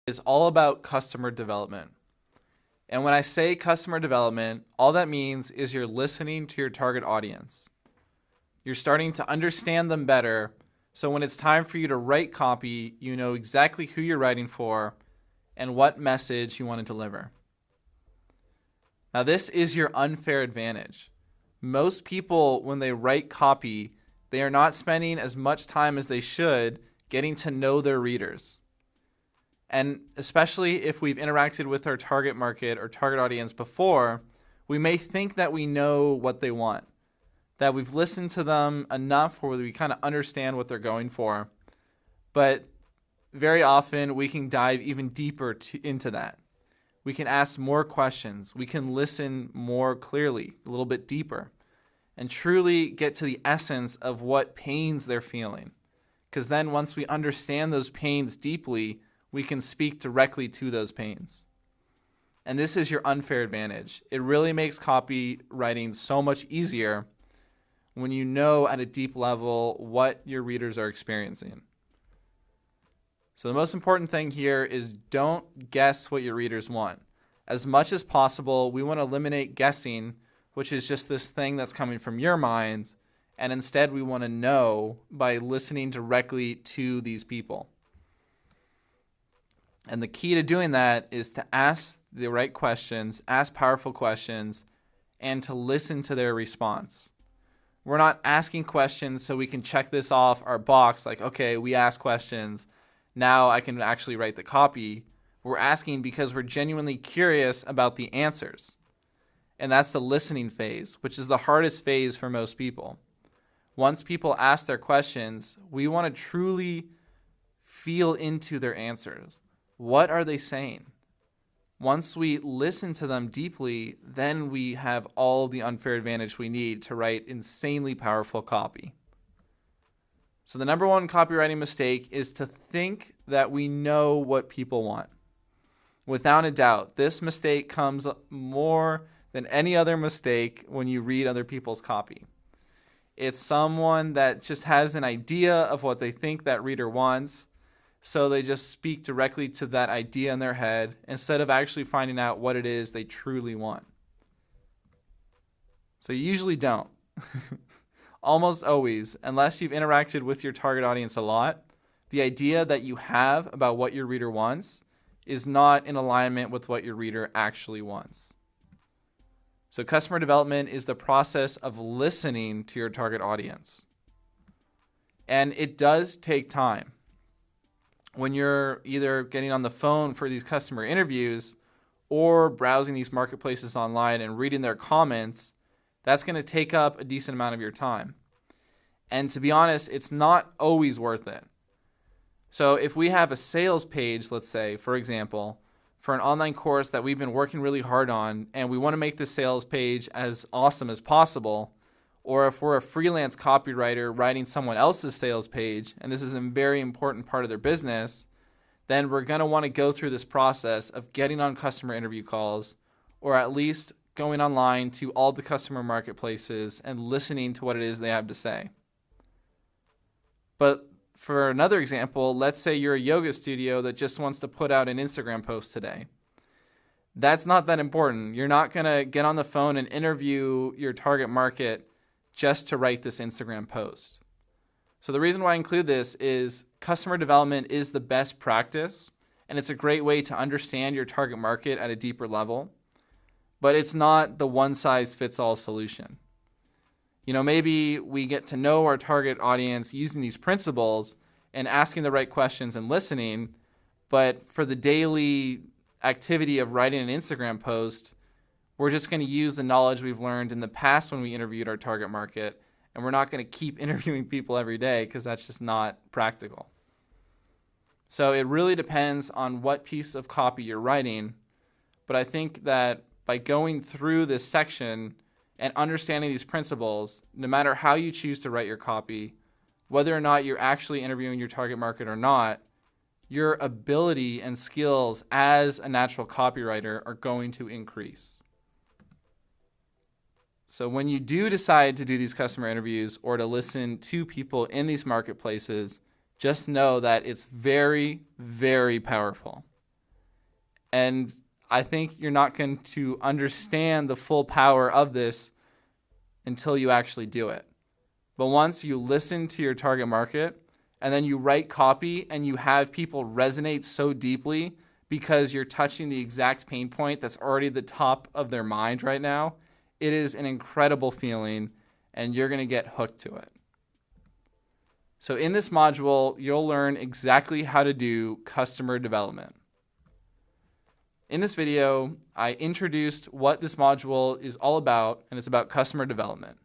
is all about customer development. And when I say customer development, all that means is you're listening to your target audience. You're starting to understand them better, so when it's time for you to write copy, you know exactly who you're writing for and what message you want to deliver. Now, this is your unfair advantage. Most people, when they write copy, they are not spending as much time as they should getting to know their readers. And especially if we've interacted with our target market or target audience before, we may think that we know what they want, that we've listened to them enough where we kind of understand what they're going for. But very often we can dive even deeper into that. We can ask more questions. We can listen more clearly, a little bit deeper, and truly get to the essence of what pains they're feeling. Because then once we understand those pains deeply, we can speak directly to those pains. And this is your unfair advantage. It really makes copywriting so much easier when you know at a deep level what your readers are experiencing. So the most important thing here is don't guess what your readers want. As much as possible, we want to eliminate guessing, which is just this thing that's coming from your mind, and instead we want to know by listening directly to these people. And the key to doing that is to ask the right questions, ask powerful questions, and to listen to their response. We're not asking questions so we can check this off our box, like, okay, we asked questions, now I can actually write the copy. We're asking because we're genuinely curious about the answers. And that's the listening phase, which is the hardest phase for most people. Once people ask their questions, we want to truly feel into their answers. What are they saying? Once we listen to them deeply, then we have all the unfair advantage we need to write insanely powerful copy. So the number one copywriting mistake is to think that we know what people want. Without a doubt, this mistake comes more than any other mistake when you read other people's copy. It's someone that just has an idea of what they think that reader wants, so they just speak directly to that idea in their head instead of actually finding out what it is they truly want. So you usually don't. Almost always, unless you've interacted with your target audience a lot, the idea that you have about what your reader wants is not in alignment with what your reader actually wants. So customer development is the process of listening to your target audience. And it does take time. When you're either getting on the phone for these customer interviews or browsing these marketplaces online and reading their comments, that's going to take up a decent amount of your time. And to be honest, it's not always worth it. So if we have a sales page, let's say, for example, for an online course that we've been working really hard on, and we want to make the sales page as awesome as possible, or if we're a freelance copywriter writing someone else's sales page, and this is a very important part of their business, then we're going to want to go through this process of getting on customer interview calls, or at least going online to all the customer marketplaces and listening to what it is they have to say. But for another example, let's say you're a yoga studio that just wants to put out an Instagram post today. That's not that important. You're not going to get on the phone and interview your target market just to write this Instagram post. So the reason why I include this is customer development is the best practice, and it's a great way to understand your target market at a deeper level. But it's not the one-size-fits-all solution. You know, maybe we get to know our target audience using these principles and asking the right questions and listening, but for the daily activity of writing an Instagram post, we're just going to use the knowledge we've learned in the past when we interviewed our target market, and we're not going to keep interviewing people every day because that's just not practical. So it really depends on what piece of copy you're writing, but I think that by going through this section and understanding these principles, no matter how you choose to write your copy, whether or not you're actually interviewing your target market or not, your ability and skills as a natural copywriter are going to increase. So when you do decide to do these customer interviews or to listen to people in these marketplaces, just know that it's very, very powerful. And I think you're not going to understand the full power of this until you actually do it. But once you listen to your target market and then you write copy and you have people resonate so deeply because you're touching the exact pain point that's already at the top of their mind right now, it is an incredible feeling and you're going to get hooked to it. So in this module, you'll learn exactly how to do customer development. In this video, I introduced what this module is all about, and it's about customer development.